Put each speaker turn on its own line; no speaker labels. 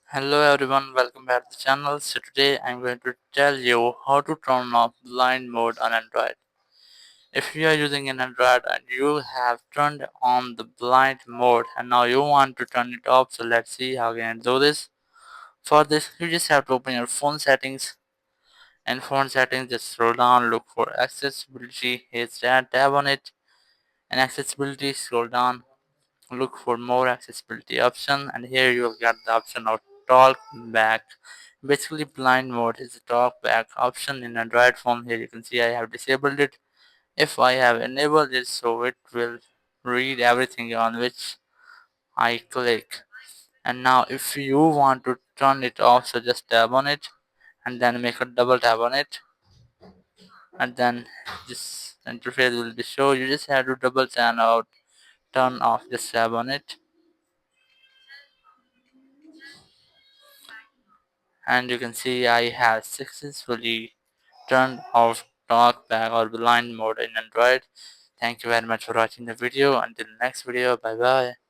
Hello everyone, welcome back to the channel. So today I'm going to tell you how to turn off blind mode on Android. If you are using an Android and you have turned on the blind mode and now you want to turn it off, so let's see how can I do this. For this you just have to open your phone settings, and phone settings just scroll down, look for accessibility, hit that, tap on it, and accessibility, scroll down, look for more accessibility option, and here you will get the option of talk back. Basically blind mode is the talk back option in Android phone. Here you can see I have disabled it. If I have enabled it, so it will read everything on which I click. And now if you want to turn it off, so just tap on it and then make a double tap on it, and then this interface will be show. You just have to double tap out, turn off, just tap on it, and you can see I have successfully turned off talkback or blind mode in Android. Thank you very much for watching the video. Until next video, bye bye.